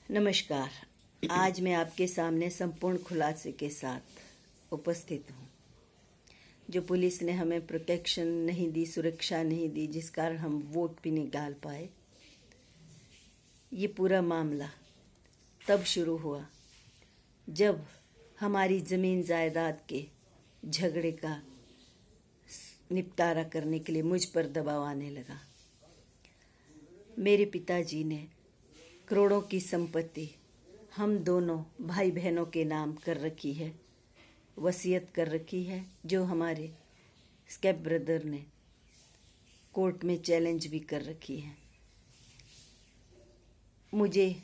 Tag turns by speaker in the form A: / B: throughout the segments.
A: नमस्कार। आज मैं आपके सामने संपूर्ण खुलासे के साथ उपस्थित हूँ। जो पुलिस ने हमें प्रोटेक्शन नहीं दी, सुरक्षा नहीं दी, जिस कारण हम वोट भी नहीं डाल पाए, ये पूरा मामला तब शुरू हुआ जब हमारी ज़मीन जायदाद के झगड़े का निपटारा करने के लिए मुझ पर दबाव आने लगा। मेरे पिताजी ने करोड़ों की संपत्ति हम दोनों भाई बहनों के नाम कर रखी है, वसीयत कर रखी है, जो हमारे स्टेप ब्रदर ने कोर्ट में चैलेंज भी कर रखी है। मुझे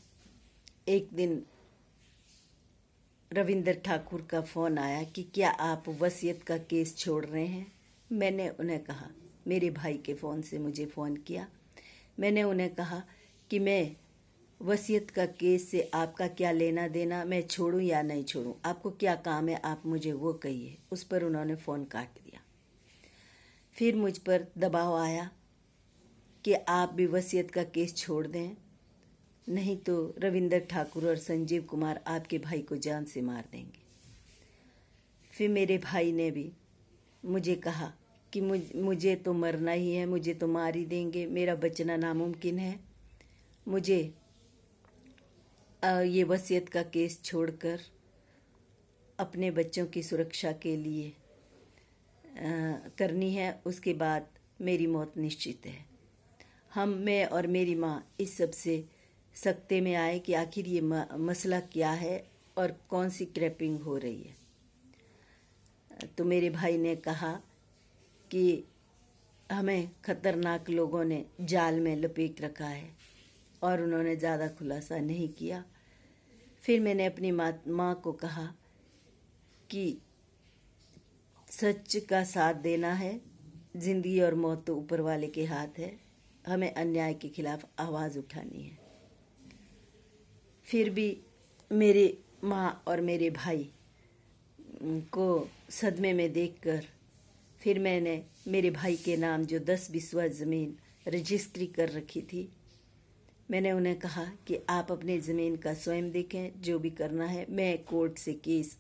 A: एक दिन रविंद्र ठाकुर का फ़ोन आया कि क्या आप वसीयत का केस छोड़ रहे हैं। मैंने उन्हें कहा, मेरे भाई के फ़ोन से मुझे फ़ोन किया। मैंने उन्हें कहा कि मैं वसीयत का केस से आपका क्या लेना देना, मैं छोड़ूं या नहीं छोड़ूं, आपको क्या काम है, आप मुझे वो कहिए। उस पर उन्होंने फ़ोन काट दिया। फिर मुझ पर दबाव आया कि आप भी वसीयत का केस छोड़ दें, नहीं तो रविंद्र ठाकुर और संजीव कुमार आपके भाई को जान से मार देंगे। फिर मेरे भाई ने भी मुझे कहा कि मुझे तो मरना ही है, मुझे तो मार ही देंगे, मेरा बचना नामुमकिन है। मुझे ये वसीयत का केस छोड़कर अपने बच्चों की सुरक्षा के लिए करनी है, उसके बाद मेरी मौत निश्चित है। मैं और मेरी माँ इस सब से सकते में आए कि आखिर ये मसला क्या है और कौन सी क्रैपिंग हो रही है। तो मेरे भाई ने कहा कि हमें खतरनाक लोगों ने जाल में लपेट रखा है, और उन्होंने ज़्यादा खुलासा नहीं किया। फिर मैंने अपनी माँ को कहा कि सच का साथ देना है, जिंदगी और मौत तो ऊपर वाले के हाथ है, हमें अन्याय के खिलाफ आवाज़ उठानी है। फिर भी मेरे माँ और मेरे भाई को सदमे में देखकर फिर मैंने मेरे भाई के नाम जो 10 बिस्वा ज़मीन रजिस्ट्री कर रखी थी, मैंने उन्हें कहा कि आप अपने ज़मीन का स्वयं देखें, जो भी करना है। मैं कोर्ट से केस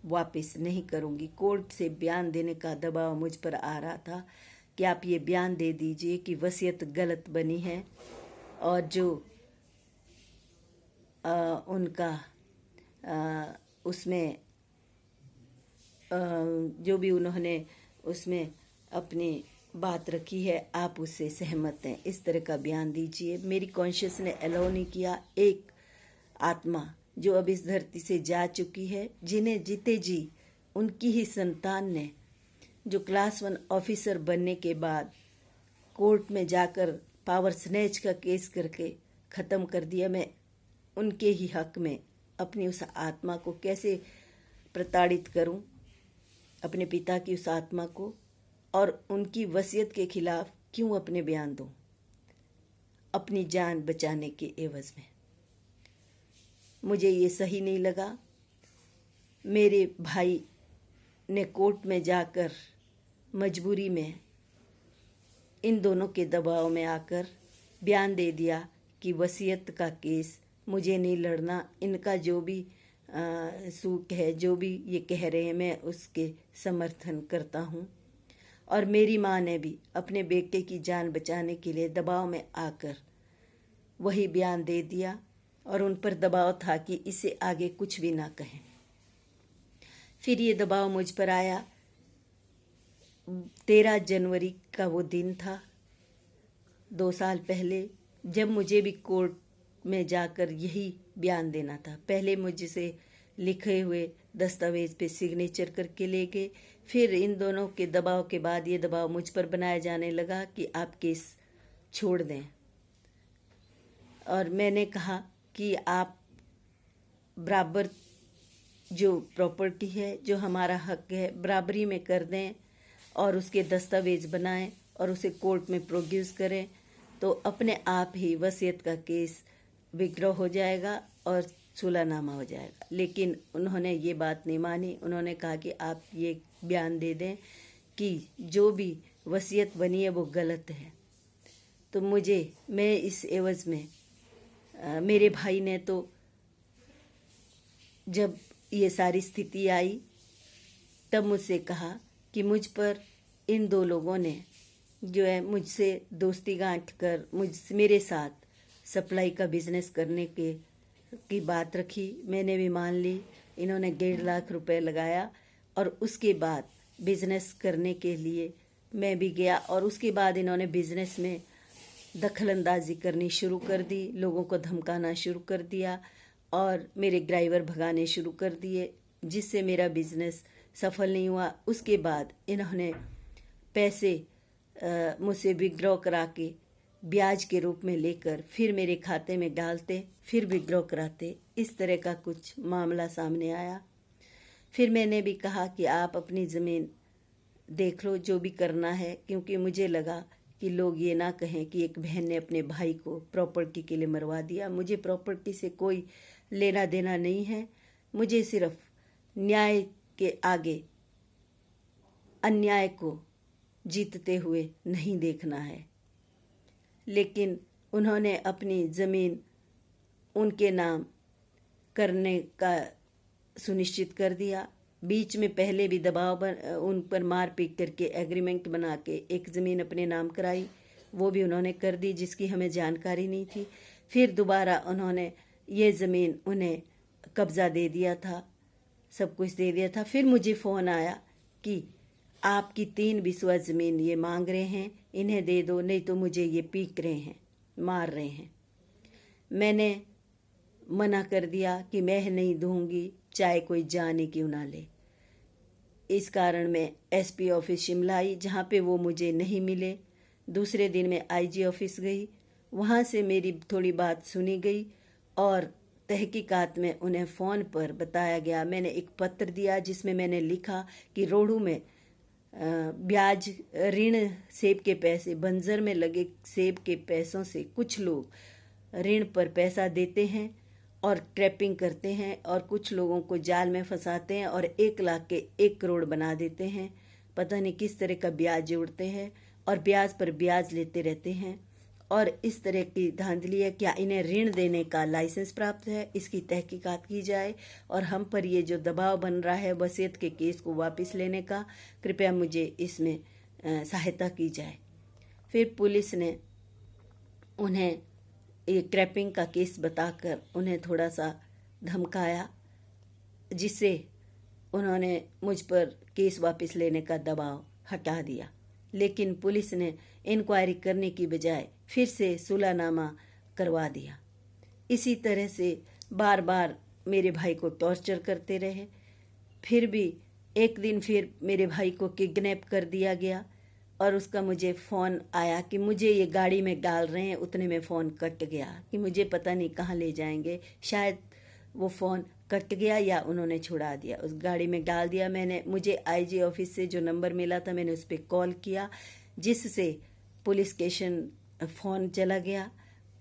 A: वापस नहीं करूंगी। कोर्ट से बयान देने का दबाव मुझ पर आ रहा था कि आप ये बयान दे दीजिए कि वसीयत गलत बनी है, और जो उनका उसमें जो भी उन्होंने उसमें अपनी बात रखी है, आप उससे सहमत हैं, इस तरह का बयान दीजिए। मेरी कॉन्शियस ने अलाउ नहीं किया। एक आत्मा जो अब इस धरती से जा चुकी है, जिन्हें जीते जी उनकी ही संतान ने, जो क्लास 1 ऑफिसर बनने के बाद कोर्ट में जाकर पावर स्नैच का केस करके ख़त्म कर दिया, मैं उनके ही हक में अपनी उस आत्मा को कैसे प्रताड़ित करूं, अपने पिता की उस आत्मा को, और उनकी वसीयत के खिलाफ क्यों अपने बयान दूं, अपनी जान बचाने के एवज में। मुझे ये सही नहीं लगा। मेरे भाई ने कोर्ट में जाकर मजबूरी में इन दोनों के दबाव में आकर बयान दे दिया कि वसीयत का केस मुझे नहीं लड़ना, इनका जो भी सूट है, जो भी ये कह रहे हैं, मैं उसके समर्थन करता हूँ। और मेरी माँ ने भी अपने बेटे की जान बचाने के लिए दबाव में आकर वही बयान दे दिया, और उन पर दबाव था कि इससे आगे कुछ भी ना कहें। फिर ये दबाव मुझ पर आया। 13 जनवरी का वो दिन था, 2 साल पहले, जब मुझे भी कोर्ट में जाकर यही बयान देना था। पहले मुझसे लिखे हुए दस्तावेज पे सिग्नेचर करके ले गए। फिर इन दोनों के दबाव के बाद ये दबाव मुझ पर बनाया जाने लगा कि आप केस छोड़ दें, और मैंने कहा कि आप बराबर जो प्रॉपर्टी है, जो हमारा हक है, बराबरी में कर दें, और उसके दस्तावेज बनाएं और उसे कोर्ट में प्रोड्यूस करें, तो अपने आप ही वसीयत का केस विड्रॉ हो जाएगा और सुलहनामा हो जाएगा। लेकिन उन्होंने ये बात नहीं मानी। उन्होंने कहा कि आप ये बयान दे दें कि जो भी वसीयत बनी है वो गलत है। तो मैं इस एवज़ में मेरे भाई ने तो जब ये सारी स्थिति आई तब मुझसे कहा कि मुझ पर इन दो लोगों ने जो है मुझसे दोस्ती गांठ कर मेरे साथ सप्लाई का बिजनेस करने की बात रखी। मैंने भी मान ली। इन्होंने 1.5 लाख रुपए लगाया और उसके बाद बिजनेस करने के लिए मैं भी गया और उसके बाद इन्होंने बिजनेस में दखलंदाजी करनी शुरू कर दी, लोगों को धमकाना शुरू कर दिया और मेरे ड्राइवर भगाने शुरू कर दिए, जिससे मेरा बिजनेस सफल नहीं हुआ। उसके बाद इन्होंने पैसे मुझसे विड्रॉ करा के ब्याज के रूप में लेकर फिर मेरे खाते में डालते, फिर विड्रॉ कराते। इस तरह का कुछ मामला सामने आया। फिर मैंने भी कहा कि आप अपनी ज़मीन देख लो, जो भी करना है, क्योंकि मुझे लगा कि लोग ये ना कहें कि एक बहन ने अपने भाई को प्रॉपर्टी के लिए मरवा दिया। मुझे प्रॉपर्टी से कोई लेना देना नहीं है। मुझे सिर्फ न्याय के आगे अन्याय को जीतते हुए नहीं देखना है। लेकिन उन्होंने अपनी ज़मीन उनके नाम करने का सुनिश्चित कर दिया। बीच में पहले भी दबाव उन पर मार पीट करके एग्रीमेंट बना के एक ज़मीन अपने नाम कराई, वो भी उन्होंने कर दी जिसकी हमें जानकारी नहीं थी। फिर दोबारा उन्होंने ये ज़मीन उन्हें कब्ज़ा दे दिया था, सब कुछ दे दिया था। फिर मुझे फ़ोन आया कि आपकी 3 बिस्वा ज़मीन ये मांग रहे हैं, इन्हें दे दो, नहीं तो मुझे ये पीट रहे हैं, मार रहे हैं। मैंने मना कर दिया कि मैं नहीं दूंगी, चाहे कोई जाने क्यों ना ले। इस कारण मैं एसपी ऑफिस शिमला आई, जहाँ पे वो मुझे नहीं मिले। दूसरे दिन मैं आईजी ऑफिस गई, वहाँ से मेरी थोड़ी बात सुनी गई और तहकीकात में उन्हें फ़ोन पर बताया गया। मैंने एक पत्र दिया जिसमें मैंने लिखा कि रोहड़ू में ब्याज ऋण सेब के पैसे, बंजर में लगे सेब के पैसों से कुछ लोग ऋण पर पैसा देते हैं और ट्रैपिंग करते हैं और कुछ लोगों को जाल में फंसाते हैं और 1 लाख के 1 करोड़ बना देते हैं। पता नहीं किस तरह का ब्याज जोड़ते हैं और ब्याज पर ब्याज लेते रहते हैं और इस तरह की धांधली है। क्या इन्हें ऋण देने का लाइसेंस प्राप्त है? इसकी तहकीकात की जाए और हम पर ये जो दबाव बन रहा है वसीयत के केस को वापस लेने का, कृपया मुझे इसमें सहायता की जाए। फिर पुलिस ने उन्हें ये ट्रैपिंग का केस बताकर उन्हें थोड़ा सा धमकाया, जिससे उन्होंने मुझ पर केस वापस लेने का दबाव हटा दिया। लेकिन पुलिस ने इंक्वायरी करने की बजाय फिर से सुलहनामा करवा दिया। इसी तरह से बार बार मेरे भाई को टॉर्चर करते रहे। फिर भी एक दिन फिर मेरे भाई को किडनैप कर दिया गया और उसका मुझे फ़ोन आया कि मुझे ये गाड़ी में डाल रहे हैं। उतने में फ़ोन कट गया कि मुझे पता नहीं कहाँ ले जाएंगे। शायद वो फ़ोन कट गया या उन्होंने छुड़ा दिया, उस गाड़ी में डाल दिया। मुझे आईजी ऑफिस से जो नंबर मिला था मैंने उस पर कॉल किया, जिससे पुलिस स्टेशन फ़ोन चला गया,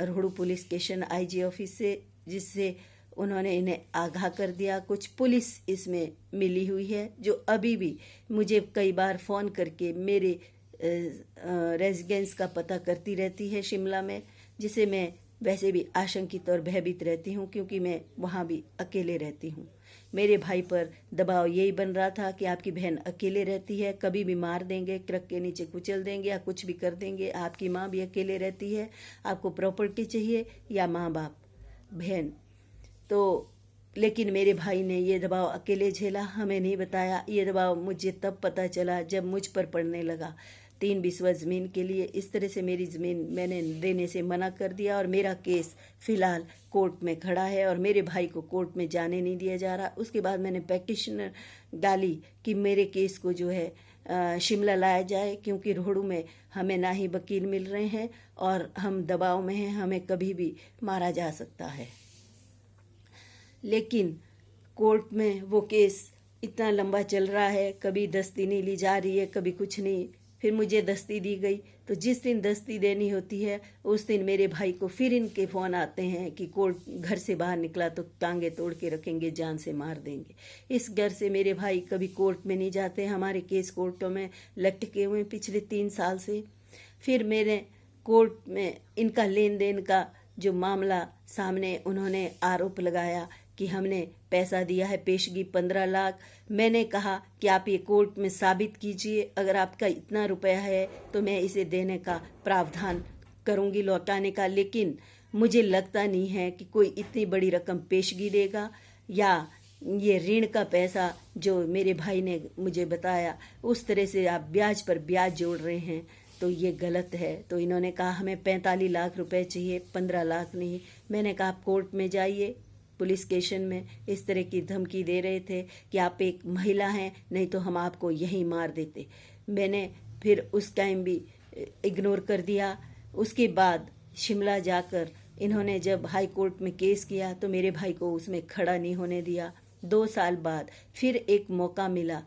A: Rohru police station IG office से, जिससे उन्होंने इन्हें आगाह कर दिया। कुछ पुलिस इसमें मिली हुई है जो अभी भी मुझे कई बार फ़ोन करके मेरे रेजिडेंस का पता करती रहती है शिमला में, जिसे मैं वैसे भी आशंकित और भयभीत रहती हूँ क्योंकि मैं वहाँ भी अकेले रहती हूँ। मेरे भाई पर दबाव यही बन रहा था कि आपकी बहन अकेले रहती है, कभी भी मार देंगे, ट्रक के नीचे कुचल देंगे या कुछ भी कर देंगे। आपकी माँ भी अकेले रहती है, आपको प्रॉपर्टी चाहिए या माँ बाप बहन। तो लेकिन मेरे भाई ने ये दबाव अकेले झेला, हमें नहीं बताया। ये दबाव मुझे तब पता चला जब मुझ पर पड़ने लगा। 3 बिस्वा ज़मीन के लिए इस तरह से मेरी ज़मीन मैंने देने से मना कर दिया और मेरा केस फ़िलहाल कोर्ट में खड़ा है और मेरे भाई को कोर्ट में जाने नहीं दिया जा रहा। उसके बाद मैंने पेटिशन डाली कि मेरे केस को जो है शिमला लाया जाए, क्योंकि रोहड़ू में हमें ना ही वकील मिल रहे हैं और हम दबाव में हैं, हमें कभी भी मारा जा सकता है। लेकिन कोर्ट में वो केस इतना लंबा चल रहा है, कभी दस्ती नहीं ली जा रही है, कभी कुछ नहीं। फिर मुझे दस्ती दी गई, तो जिस दिन दस्ती देनी होती है उस दिन मेरे भाई को फिर इनके फ़ोन आते हैं कि कोर्ट घर से बाहर निकला तो टांगे तोड़ के रखेंगे, जान से मार देंगे। इस डर से मेरे भाई कभी कोर्ट में नहीं जाते। हमारे केस कोर्टों में लटके हुए पिछले 3 साल से। फिर मेरे कोर्ट में इनका लेन देन का जो मामला सामने उन्होंने आरोप लगाया कि हमने पैसा दिया है, पेशगी 15 लाख। मैंने कहा कि आप ये कोर्ट में साबित कीजिए, अगर आपका इतना रुपया है तो मैं इसे देने का प्रावधान करूंगी, लौटाने का। लेकिन मुझे लगता नहीं है कि कोई इतनी बड़ी रकम पेशगी देगा, या ये ऋण का पैसा जो मेरे भाई ने मुझे बताया उस तरह से आप ब्याज पर ब्याज जोड़ रहे हैं, तो ये गलत है। तो इन्होंने कहा हमें 45 लाख रुपए चाहिए, 15 लाख नहीं। मैंने कहा आप कोर्ट में जाइए, पुलिस स्टेशन में। इस तरह की धमकी दे रहे थे कि आप एक महिला हैं, नहीं तो हम आपको यहीं मार देते। मैंने फिर उस टाइम भी इग्नोर कर दिया। उसके बाद शिमला जाकर इन्होंने जब हाई कोर्ट में केस किया तो मेरे भाई को उसमें खड़ा नहीं होने दिया। 2 साल बाद फिर एक मौका मिला,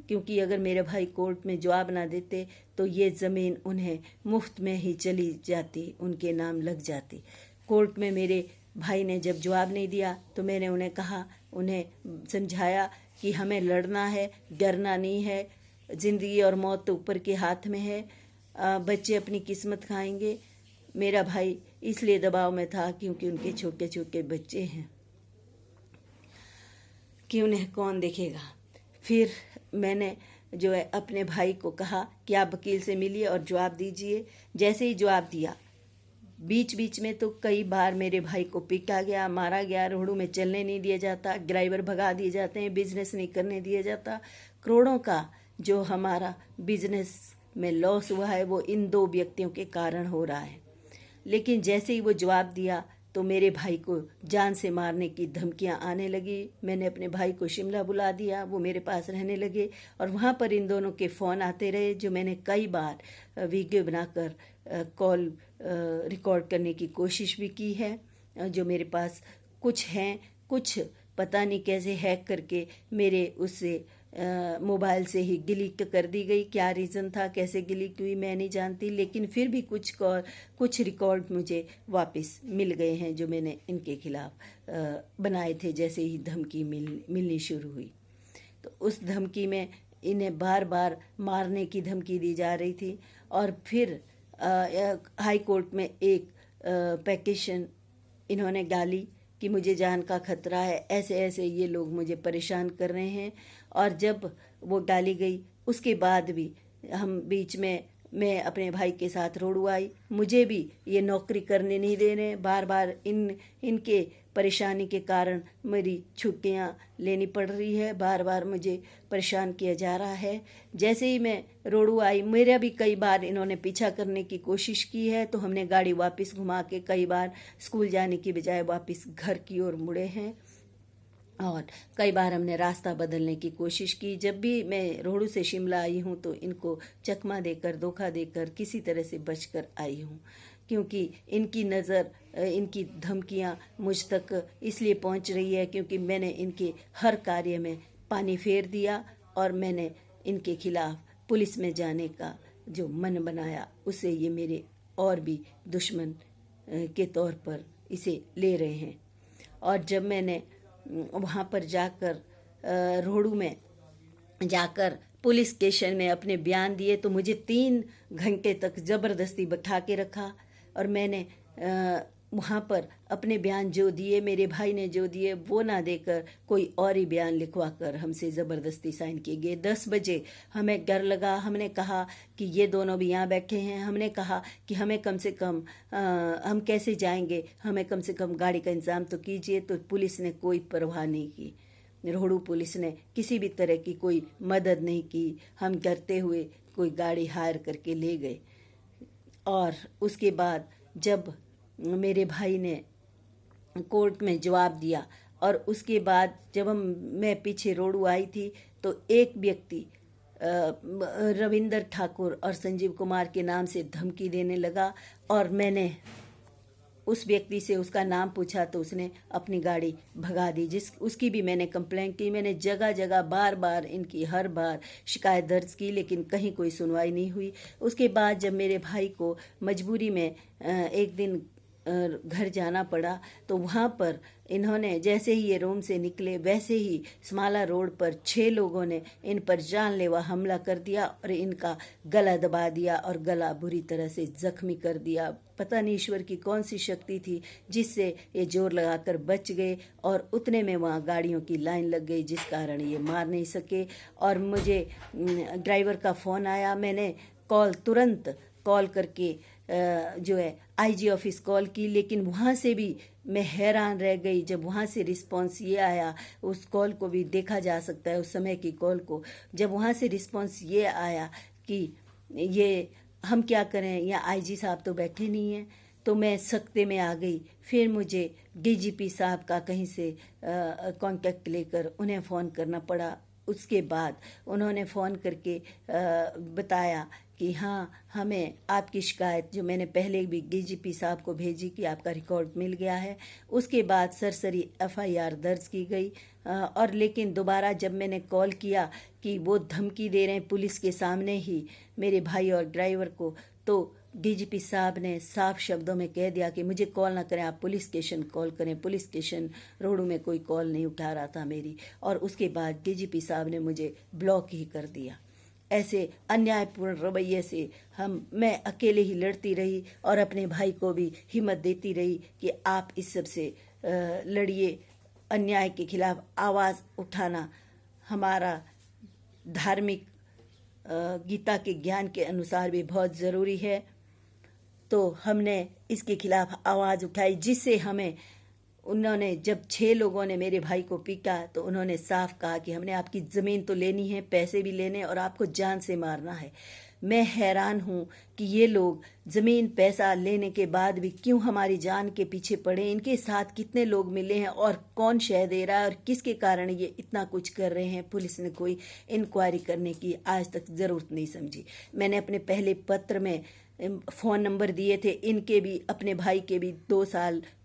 A: क्योंकि अगर मेरे भाई कोर्ट में जवाब ना देते तो ये ज़मीन उन्हें मुफ्त में ही चली जाती, उनके नाम लग जाती। कोर्ट में मेरे भाई ने जब जवाब नहीं दिया तो मैंने उन्हें कहा, उन्हें समझाया कि हमें लड़ना है, डरना नहीं है। ज़िंदगी और मौत तो ऊपर के हाथ में है, बच्चे अपनी किस्मत खाएंगे। मेरा भाई इसलिए दबाव में था क्योंकि उनके छोटे छोटे बच्चे हैं कि उन्हें कौन देखेगा। फिर मैंने जो है अपने भाई को कहा कि आप वकील से मिलिए और जवाब दीजिए। जैसे ही जवाब दिया, बीच बीच में तो कई बार मेरे भाई को पीटा गया, मारा गया, रोडों में चलने नहीं दिया जाता, ड्राइवर भगा दिए जाते हैं, बिजनेस नहीं करने दिया जाता। करोड़ों का जो हमारा बिजनेस में लॉस हुआ है वो इन 2 व्यक्तियों के कारण हो रहा है। लेकिन जैसे ही वो जवाब दिया तो मेरे भाई को जान से मारने की धमकियां आने लगी। मैंने अपने भाई को शिमला बुला दिया, वो मेरे पास रहने लगे और वहाँ पर इन दोनों के फ़ोन आते रहे, जो मैंने कई बार वीडियो बनाकर कॉल रिकॉर्ड करने की कोशिश भी की है। जो मेरे पास कुछ हैं, कुछ पता नहीं कैसे हैक करके मेरे उससे मोबाइल से ही डिलीट कर दी गई। क्या रीज़न था, कैसे डिलीट हुई मैं नहीं जानती, लेकिन फिर भी कुछ रिकॉर्ड मुझे वापस मिल गए हैं जो मैंने इनके खिलाफ बनाए थे जैसे ही धमकी मिलनी शुरू हुई। तो उस धमकी में इन्हें बार बार मारने की धमकी दी जा रही थी। और फिर हाई कोर्ट में एक पेटिशन इन्होंने डाली कि मुझे जान का खतरा है, ऐसे ऐसे ये लोग मुझे परेशान कर रहे हैं। और जब वो डाली गई उसके बाद भी हम बीच में मैं अपने भाई के साथ रोडू आई, मुझे भी ये नौकरी करने नहीं दे रहे। बार बार इनके परेशानी के कारण मेरी छुट्टियां लेनी पड़ रही है, बार बार मुझे परेशान किया जा रहा है। जैसे ही मैं रोडू आई, मेरा भी कई बार इन्होंने पीछा करने की कोशिश की है, तो हमने गाड़ी वापस घुमा के कई बार स्कूल जाने की बजाय वापस घर की ओर मुड़े हैं। और कई बार हमने रास्ता बदलने की कोशिश की। जब भी मैं रोहड़ू से शिमला आई हूँ तो इनको चकमा देकर, धोखा देकर किसी तरह से बचकर आई हूँ, क्योंकि इनकी नज़र, इनकी धमकियाँ मुझ तक इसलिए पहुँच रही है क्योंकि मैंने इनके हर कार्य में पानी फेर दिया और मैंने इनके खिलाफ पुलिस में जाने का जो मन बनाया, उससे ये मेरे और भी दुश्मन के तौर पर इसे ले रहे हैं। और जब मैंने वहाँ पर जाकर रोहड़ू में जाकर पुलिस स्टेशन में अपने बयान दिए तो मुझे 3 घंटे तक ज़बरदस्ती बैठा के रखा। और मैंने वहाँ पर अपने बयान जो दिए, मेरे भाई ने जो दिए वो ना देकर कोई और ही बयान लिखवा कर हमसे ज़बरदस्ती साइन किए गए। 10 बजे हमें डर लगा, हमने कहा कि ये दोनों भी यहाँ बैठे हैं। हमने कहा कि हमें कम से कम हम कैसे जाएंगे, हमें कम से कम गाड़ी का इंतज़ाम तो कीजिए। तो पुलिस ने कोई परवाह नहीं की, रोहड़ू पुलिस ने किसी भी तरह की कोई मदद नहीं की। हम डरते हुए कोई गाड़ी हायर करके ले गए। और उसके बाद जब मेरे भाई ने कोर्ट में जवाब दिया और उसके बाद जब मैं पीछे रोडू आई थी तो एक व्यक्ति रविंदर ठाकुर और संजीव कुमार के नाम से धमकी देने लगा। और मैंने उस व्यक्ति से उसका नाम पूछा तो उसने अपनी गाड़ी भगा दी, उसकी भी मैंने कंप्लेंट की। मैंने जगह जगह बार बार इनकी हर बार शिकायत दर्ज की, लेकिन कहीं कोई सुनवाई नहीं हुई। उसके बाद जब मेरे भाई को मजबूरी में एक दिन घर जाना पड़ा। तो वहाँ पर इन्होंने जैसे ही ये रूम से निकले वैसे ही स्माला रोड पर 6 लोगों ने इन पर जानलेवा हमला कर दिया और इनका गला दबा दिया और गला बुरी तरह से जख्मी कर दिया। पता नहीं ईश्वर की कौन सी शक्ति थी जिससे ये जोर लगाकर बच गए और उतने में वहाँ गाड़ियों की लाइन लग गई, जिस कारण ये मार नहीं सके। और मुझे ड्राइवर का फ़ोन आया, मैंने तुरंत कॉल करके जो है आईजी ऑफिस कॉल की, लेकिन वहाँ से भी मैं हैरान रह गई जब वहाँ से रिस्पांस ये आया। उस कॉल को भी देखा जा सकता है, उस समय की कॉल को। जब वहाँ से रिस्पांस ये आया कि ये हम क्या करें, यहाँ आईजी साहब तो बैठे नहीं हैं, तो मैं सख्ते में आ गई। फिर मुझे डीजीपी साहब का कहीं से कांटेक्ट लेकर उन्हें फ़ोन करना पड़ा। उसके बाद उन्होंने फ़ोन करके बताया कि हाँ, हमें आपकी शिकायत जो मैंने पहले भी डीजीपी साहब को भेजी कि आपका रिकॉर्ड मिल गया है। उसके बाद सरसरी एफआईआर दर्ज की गई। और लेकिन दोबारा जब मैंने कॉल किया कि वो धमकी दे रहे हैं पुलिस के सामने ही मेरे भाई और ड्राइवर को, तो डीजीपी साहब ने साफ शब्दों में कह दिया कि मुझे कॉल ना करें, आप पुलिस स्टेशन कॉल करें। पुलिस स्टेशन रोडू में कोई कॉल नहीं उठा रहा था मेरी। और उसके बाद डीजीपी साहब ने मुझे ब्लॉक ही कर दिया। ऐसे अन्यायपूर्ण रवैये से मैं अकेले ही लड़ती रही और अपने भाई को भी हिम्मत देती रही कि आप इस सब से लड़िए। अन्याय के खिलाफ आवाज़ उठाना हमारा धार्मिक गीता के ज्ञान के अनुसार भी बहुत ज़रूरी है। तो हमने इसके खिलाफ आवाज़ उठाई, जिससे हमें उन्होंने जब 6 लोगों ने मेरे भाई को पीटा तो उन्होंने साफ कहा कि हमने आपकी ज़मीन तो लेनी है, पैसे भी लेने और आपको जान से मारना है। मैं हैरान हूँ कि ये लोग ज़मीन पैसा लेने के बाद भी क्यों हमारी जान के पीछे पड़े। इनके साथ कितने लोग मिले हैं और कौन शह दे रहा है और किसके कारण ये इतना कुछ कर रहे हैं। पुलिस ने कोई इंक्वायरी करने की आज तक ज़रूरत नहीं समझी। मैंने अपने पहले पत्र में फ़ोन नंबर दिए थे, इनके भी, अपने भाई के भी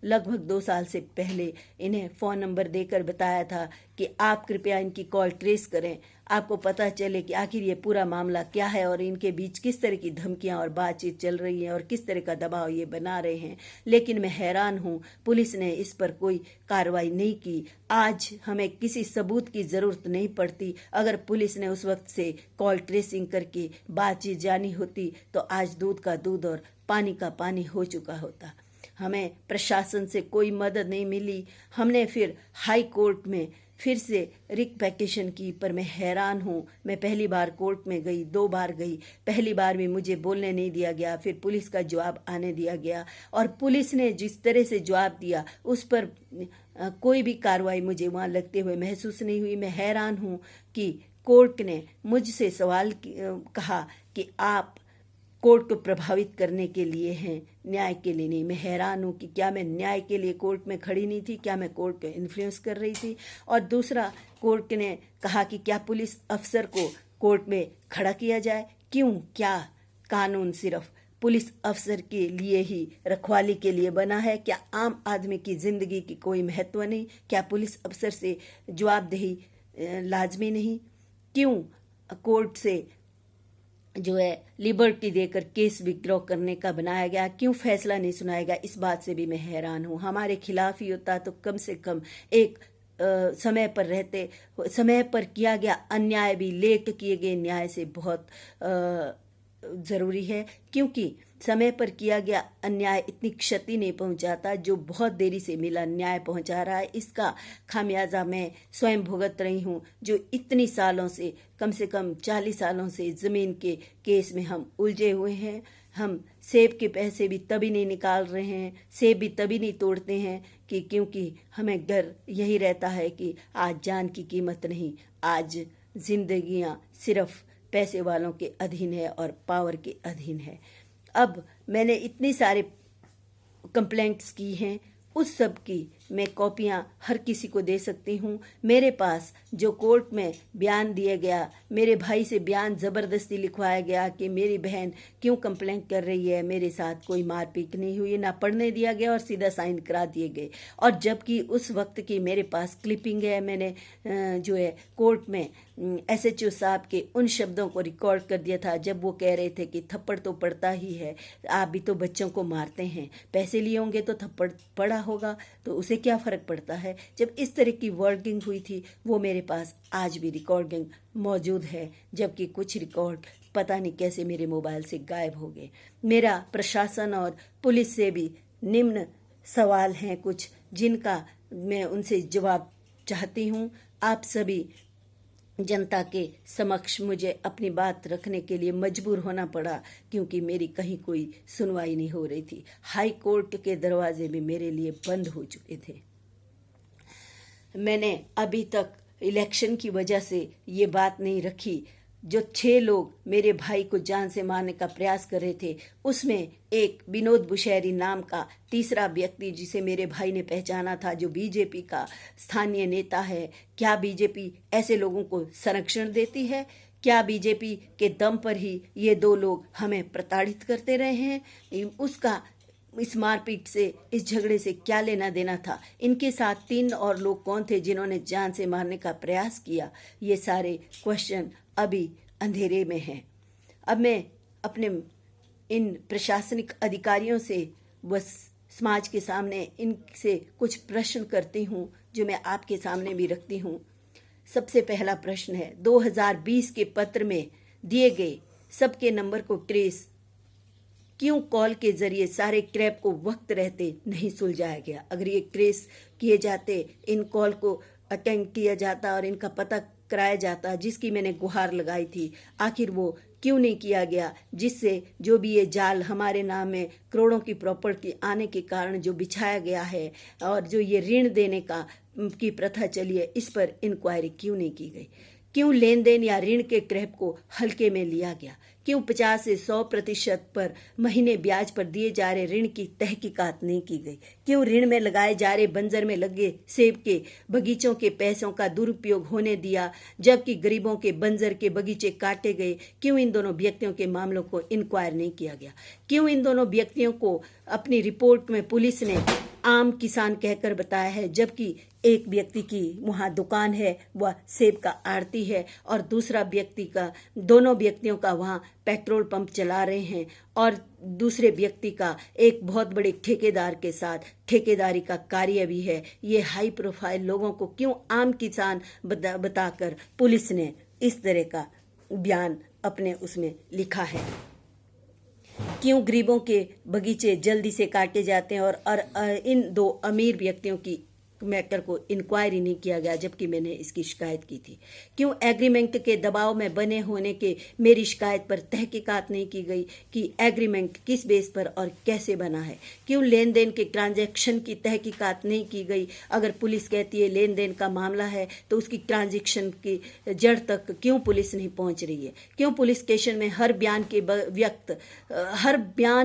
A: लगभग 2 साल से पहले इन्हें फ़ोन नंबर देकर बताया था कि आप कृपया इनकी कॉल ट्रेस करें, आपको पता चले कि आखिर ये पूरा मामला क्या है और इनके बीच किस तरह की धमकियां और बातचीत चल रही हैं और किस तरह का दबाव ये बना रहे हैं। लेकिन मैं हैरान हूँ, पुलिस ने इस पर कोई कार्रवाई नहीं की। आज हमें किसी सबूत की ज़रूरत नहीं पड़ती। अगर पुलिस ने उस वक्त से कॉल ट्रेसिंग करके बातचीत जानी होती तो आज दूध का दूध और पानी का पानी हो चुका होता। हमें प्रशासन से कोई मदद नहीं मिली। हमने फिर हाई कोर्ट में फिर से रिट पिटीशन की, पर मैं हैरान हूँ। मैं पहली बार कोर्ट में गई, 2 बार गई। पहली बार भी मुझे बोलने नहीं दिया गया, फिर पुलिस का जवाब आने दिया गया और पुलिस ने जिस तरह से जवाब दिया उस पर कोई भी कार्रवाई मुझे वहाँ लगते हुए महसूस नहीं हुई। मैं हैरान हूँ कि कोर्ट ने मुझसे सवाल कहा कि आप कोर्ट को प्रभावित करने के लिए हैं, न्याय के लिए नहीं। मैं हैरान हूँ कि क्या मैं न्याय के लिए कोर्ट में खड़ी नहीं थी, क्या मैं कोर्ट को इन्फ्लुएंस कर रही थी। और दूसरा, कोर्ट ने कहा कि क्या पुलिस अफसर को कोर्ट में खड़ा किया जाए। क्यों? क्या कानून सिर्फ पुलिस अफसर के लिए ही, रखवाली के लिए बना है? क्या आम आदमी की ज़िंदगी की कोई महत्व नहीं? क्या पुलिस अफसर से जवाबदेही लाजमी नहीं? क्यों कोर्ट से जो है लिबर्टी देकर केस विड्रॉ करने का बनाया गया? क्यों फैसला नहीं सुनाया गया? इस बात से भी मैं हैरान हूँ। हमारे खिलाफ ही होता तो कम से कम एक समय पर रहते। समय पर किया गया अन्याय भी लेट किए गए न्याय से बहुत ज़रूरी है, क्योंकि समय पर किया गया अन्याय इतनी क्षति नहीं पहुंचाता जो बहुत देरी से मिला न्याय पहुंचा रहा है। इसका खामियाजा मैं स्वयं भुगत रही हूं, जो इतनी सालों से, कम से कम 40 सालों से ज़मीन के केस में हम उलझे हुए हैं। हम सेब के पैसे भी तभी नहीं निकाल रहे हैं, सेब भी तभी नहीं तोड़ते हैं कि क्योंकि हमें डर यही रहता है कि आज जान की कीमत नहीं, आज जिंदगियां सिर्फ पैसे वालों के अधीन है और पावर के अधीन है। अब मैंने इतनी सारे कंप्लेंट्स की हैं, उस सब की मैं कॉपियां हर किसी को दे सकती हूँ। मेरे पास जो कोर्ट में बयान दिया गया, मेरे भाई से बयान ज़बरदस्ती लिखवाया गया कि मेरी बहन क्यों कंप्लेंट कर रही है, मेरे साथ कोई मारपीट नहीं हुई, ना पढ़ने दिया गया और सीधा साइन करा दिए गए। और जबकि उस वक्त की मेरे पास क्लिपिंग है, मैंने जो है कोर्ट में SHO साहब के उन शब्दों को रिकॉर्ड कर दिया था जब वो कह रहे थे कि थप्पड़ तो पड़ता ही है, आप भी तो बच्चों को मारते हैं, पैसे लिए होंगे तो थप्पड़ पड़ा होगा, तो उसे क्या फ़र्क पड़ता है। जब इस तरह की वर्डिंग हुई थी, वो मेरे पास आज भी रिकॉर्डिंग मौजूद है, जबकि कुछ रिकॉर्ड पता नहीं कैसे मेरे मोबाइल से गायब हो गए। मेरा प्रशासन और पुलिस से भी निम्न सवाल हैं कुछ, जिनका मैं उनसे जवाब चाहती हूँ। आप सभी जनता के समक्ष मुझे अपनी बात रखने के लिए मजबूर होना पड़ा, क्योंकि मेरी कहीं कोई सुनवाई नहीं हो रही थी। हाई कोर्ट के दरवाजे भी मेरे लिए बंद हो चुके थे। मैंने अभी तक इलेक्शन की वजह से ये बात नहीं रखी। जो 6 लोग मेरे भाई को जान से मारने का प्रयास कर रहे थे, उसमें एक विनोद बुशैरी नाम का तीसरा व्यक्ति, जिसे मेरे भाई ने पहचाना था, जो बीजेपी का स्थानीय नेता है। क्या बीजेपी ऐसे लोगों को संरक्षण देती है? क्या बीजेपी के दम पर ही ये 2 लोग हमें प्रताड़ित करते रहे हैं? उसका इस मारपीट से, इस झगड़े से क्या लेना देना था? इनके साथ 3 और लोग कौन थे जिन्होंने जान से मारने का प्रयास किया? ये सारे क्वेश्चन अभी अंधेरे में हैं। अब मैं अपने इन प्रशासनिक अधिकारियों से बस समाज के सामने इनसे कुछ प्रश्न करती हूँ, जो मैं आपके सामने भी रखती हूँ। सबसे पहला प्रश्न है, 2020 के पत्र में दिए गए सबके नंबर को ट्रेस क्यों कॉल के जरिए सारे क्रैप को वक्त रहते नहीं सुलझाया गया? अगर ये ट्रेस किए जाते, इन कॉल को अटेंड किया जाता और इनका पता कराया जाता, जिसकी मैंने गुहार लगाई थी, आखिर वो क्यों नहीं किया गया? जिससे जो भी ये जाल हमारे नाम में करोड़ों की प्रॉपर्टी आने के कारण जो बिछाया गया है, और जो ये ऋण देने की प्रथा चली है, इस पर इंक्वायरी क्यों नहीं की गई? क्यों लेन देन या ऋण के क्रैप को हल्के में लिया गया? क्यों 50 से 100% पर महीने ब्याज पर दिए जा रहे ऋण की तहकीकात नहीं की गई? क्यों ऋण में लगाए जा रहे बंजर में लगे सेब के बगीचों के पैसों का दुरुपयोग होने दिया, जबकि गरीबों के बंजर के बगीचे काटे गए? क्यों इन दोनों व्यक्तियों के मामलों को इंक्वायर नहीं किया गया? क्यों इन दोनों व्यक्तियों को अपनी रिपोर्ट में पुलिस ने आम किसान कहकर बताया है, जबकि एक व्यक्ति की वहाँ दुकान है, वह सेब का आड़ती है, और दूसरा व्यक्ति का, दोनों व्यक्तियों का वहाँ पेट्रोल पंप चला रहे हैं, और दूसरे व्यक्ति का एक बहुत बड़े ठेकेदार के साथ ठेकेदारी का कार्य भी है। ये हाई प्रोफाइल लोगों को क्यों आम किसान बताकर पुलिस ने इस तरह का बयान अपने उसमें लिखा है? क्यों गरीबों के बगीचे जल्दी से काटे जाते हैं और इन 2 अमीर व्यक्तियों की मैटर को इंक्वायरी नहीं किया गया, जबकि मैंने इसकी शिकायत की थी? क्यों एग्रीमेंट के दबाव में बने होने के मेरी शिकायत पर तहकीकात नहीं की गई कि एग्रीमेंट किस बेस पर और कैसे बना है? क्यों लेन देन के ट्रांजैक्शन की तहकीकात नहीं की गई? अगर पुलिस कहती है लेन देन का मामला है, तो उसकी ट्रांजैक्शन की जड़ तक क्यों पुलिस नहीं पहुंच रही है? क्यों पुलिस स्टेशन में हर बयान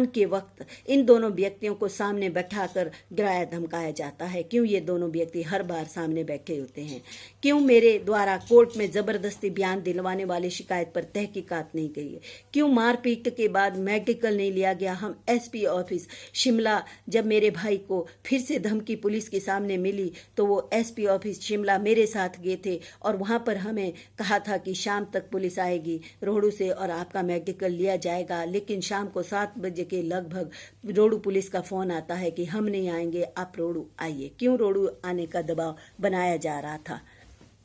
A: के वक्त इन दोनों व्यक्तियों को सामने बैठाकर डराया धमकाया जाता है? क्यों ये दोनों व्यक्ति हर बार सामने बैठे होते हैं? क्यों मेरे द्वारा कोर्ट में जबरदस्ती बयान दिलवाने वाली शिकायत पर तहकीकात नहीं गई है? क्यों मारपीट के बाद मेडिकल नहीं लिया गया? हम SP ऑफिस शिमला, जब मेरे भाई को फिर से धमकी पुलिस के सामने मिली, तो वो SP ऑफिस शिमला मेरे साथ गए थे, और वहां पर हमें कहा था कि शाम तक पुलिस आएगी रोडू से और आपका मेडिकल लिया जाएगा। लेकिन शाम को 7 बजे के लगभग रोडू पुलिस का फोन आता है कि हम नहीं आएंगे, आप रोडू आइए। क्यों रोडू आने का दबाव बनाया जा रहा था?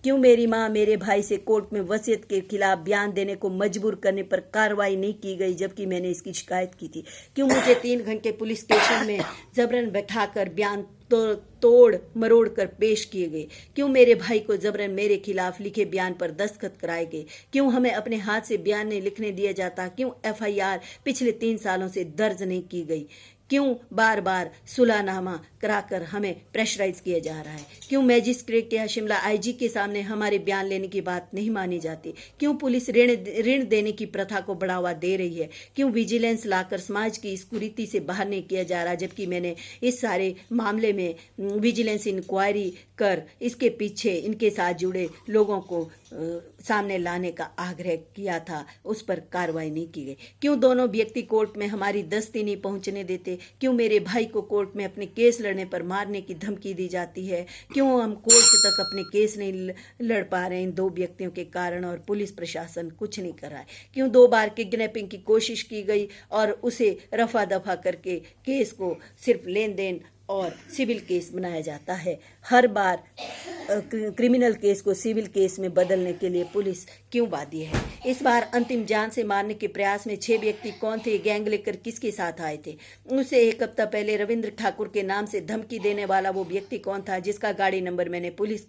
A: क्यों मेरी माँ मेरे भाई से कोर्ट में वसीयत के खिलाफ बयान देने को मजबूर करने पर कार्रवाई नहीं की गई, जबकि मैंने इसकी शिकायत की थी? क्यों मुझे 3 घंटे पुलिस स्टेशन में जबरन बैठाकर बयान तोड़ मरोड़ कर पेश किए गए? क्यों मेरे भाई को जबरन मेरे खिलाफ लिखे बयान पर दस्तखत कराए गए? क्यों हमें अपने हाथ से बयान नहीं लिखने दिया जाता? क्यों FIR पिछले 3 सालों से दर्ज नहीं की गई? क्यों बार बार सुलहनामा कराकर हमें प्रेशराइज किया जा रहा है? क्यों मैजिस्ट्रेट या शिमला आईजी के सामने हमारे बयान लेने की बात नहीं मानी जाती? क्यों पुलिस ऋण देने की प्रथा को बढ़ावा दे रही है? क्यों विजिलेंस लाकर समाज की इस कुरीति से बाहर नहीं किया जा रहा? जबकि मैंने इस सारे मामले में विजिलेंस इंक्वायरी कर इसके पीछे इनके साथ जुड़े लोगों को सामने लाने का आग्रह किया था, उस पर कार्रवाई नहीं की गई। क्यों दोनों व्यक्ति कोर्ट में हमारी दस्ती नहीं पहुंचने देते? क्यों मेरे भाई को कोर्ट में अपने केस लड़ने पर मारने की धमकी दी जाती है? क्यों हम कोर्ट तक अपने केस नहीं लड़ पा रहे इन दो व्यक्तियों के कारण और पुलिस प्रशासन कुछ नहीं कर रहा है? क्यों 2 बार किडनैपिंग की कोशिश की गई और उसे रफा दफा करके केस को सिर्फ लेन देन और सिविल केस बनाया जाता है? हर बार क्रिमिनल केस को सिविल केस में बदलने के लिए पुलिस क्यों बाध्य है? इस बार अंतिम जान से मारने के प्रयास में 6 व्यक्ति कौन थे? गैंग लेकर किसके साथ आए थे? उसे 1 हफ्ता पहले रविंद्र ठाकुर के नाम से धमकी देने वाला वो व्यक्ति कौन था जिसका गाड़ी नंबर मैंने पुलिस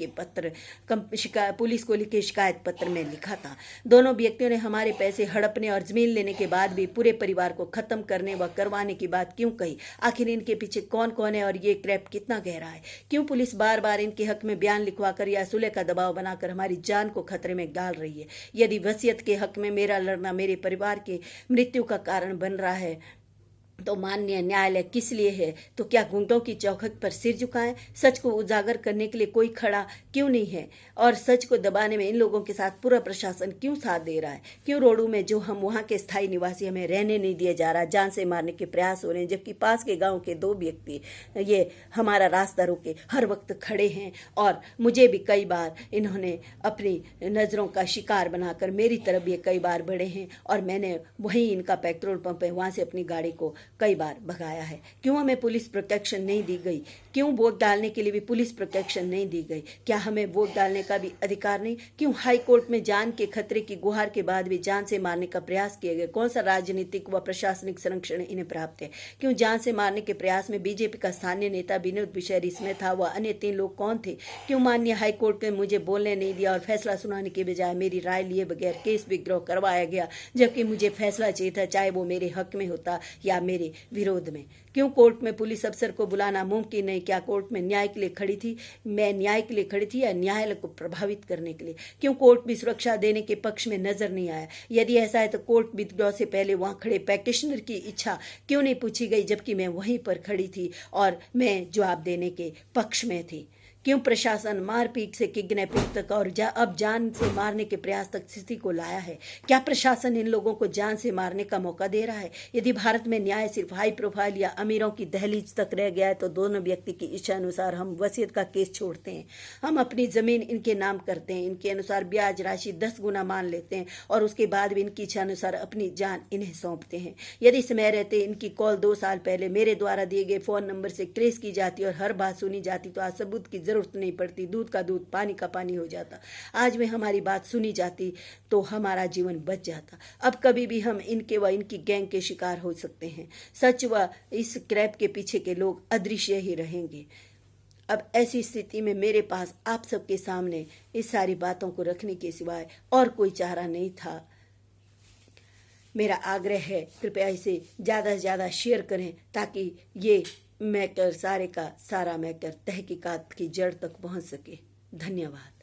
A: को लिखे शिकायत पत्र में लिखा था? दोनों व्यक्तियों ने हमारे पैसे हड़पने और जमीन लेने के बाद भी पूरे परिवार को खत्म करने व करवाने की बात क्यों कही? आखिर इनके पीछे कौन कौन है और ये क्रैप कितना गहरा है? क्यों पुलिस बार बार इनके हक में बयान लिखवाकर या सुलह का दबाव बनाकर हमारी जान को खतरे में डाल रही है? यदि वसीयत के हक में मेरा लड़ना मेरे परिवार के मृत्यु का कारण बन रहा है तो माननीय न्यायालय किस लिए है? तो क्या गुंडों की चौखट पर सिर झुकाएं? सच को उजागर करने के लिए कोई खड़ा क्यों नहीं है? और सच को दबाने में इन लोगों के साथ पूरा प्रशासन क्यों साथ दे रहा है? क्यों रोडू में जो हम वहां के स्थायी निवासी हमें रहने नहीं दिया जा रहा, जान से मारने के प्रयास हो रहे हैं, जबकि पास के गांव के 2 व्यक्ति ये हमारा रास्ता रोके हर वक्त खड़े हैं और मुझे भी कई बार इन्होंने अपनी नज़रों का शिकार बनाकर मेरी तरफ ये कई बार बढ़े हैं और मैंने वहीं इनका पेट्रोल पंप है वहां से अपनी गाड़ी को कई बार भगाया है। क्यों हमें पुलिस प्रोटेक्शन नहीं दी गई? क्यों वोट डालने के लिए भी पुलिस प्रोटेक्शन नहीं दी गई? क्या हमें वोट डालने का भी अधिकार नहीं? क्यों हाई कोर्ट में जान के खतरे की गुहार के बाद भी जान से मारने का प्रयास किया गया? कौन सा राजनीतिक व प्रशासनिक संरक्षण इन्हें प्राप्त है? क्यों जान से मारने के प्रयास में बीजेपी का स्थानीय नेता विनोद बिशहरी इसमें था? वह अन्य 3 लोग कौन थे? क्यों माननीय हाई कोर्ट ने मुझे बोलने नहीं दिया और फैसला सुनाने के बजाय मेरी राय लिए बगैर केस विद्रोह करवाया गया, जबकि मुझे फैसला चाहिए था, चाहे वो मेरे हक में होता या मेरे विरोध में? क्यों कोर्ट में पुलिस अफसर को बुलाना मुमकिन नहीं? क्या कोर्ट में न्याय के लिए खड़ी थी? मैं न्याय के लिए खड़ी थी या न्यायालय को प्रभावित करने के लिए? क्यों कोर्ट भी सुरक्षा देने के पक्ष में नजर नहीं आया? यदि ऐसा है तो कोर्ट विद्रोह से पहले वहां खड़े प्रैक्टिशनर की इच्छा क्यों नहीं पूछी गई, जबकि मैं वहीं पर खड़ी थी और मैं जवाब देने के पक्ष में थी? क्यों प्रशासन मारपीट से किडनैपिंग तक और अब जान से मारने के प्रयास तक स्थिति को लाया है? क्या प्रशासन इन लोगों को जान से मारने का मौका दे रहा है? यदि भारत में न्याय सिर्फ हाई प्रोफाइल या अमीरों की दहलीज तक रह गया है तो दोनों व्यक्ति की इच्छा अनुसार हम वसीयत का केस छोड़ते हैं, हम अपनी जमीन इनके नाम करते हैं, इनके अनुसार ब्याज राशि 10 गुना मान लेते हैं और उसके बाद भी इनकी इच्छा अनुसार अपनी जान इन्हें सौंपते हैं। यदि समय रहते इनकी कॉल 2 साल पहले मेरे द्वारा दिए गए फोन नंबर से ट्रेस की जाती और हर बात सुनी जाती तो आज सबूत की जरूरत नहीं पड़ती, दूध का दूध पानी का पानी हो जाता। आज में हमारी बात सुनी जाती तो हमारा जीवन बच जाता। अब कभी भी हम इनके व इनकी गैंग के शिकार हो सकते हैं। सच व इस क्रैप के पीछे के लोग अदृश्य ही रहेंगे। अब ऐसी स्थिति में मेरे पास आप सबके सामने इस सारी बातों को रखने के सिवाय और कोई चारा नहीं था। मेरा आग्रह है कृपया इसे ज़्यादा से ज़्यादा शेयर करें ताकि ये मैटर सारे का सारा मैटर तहकीकात की जड़ तक पहुंच सके। धन्यवाद।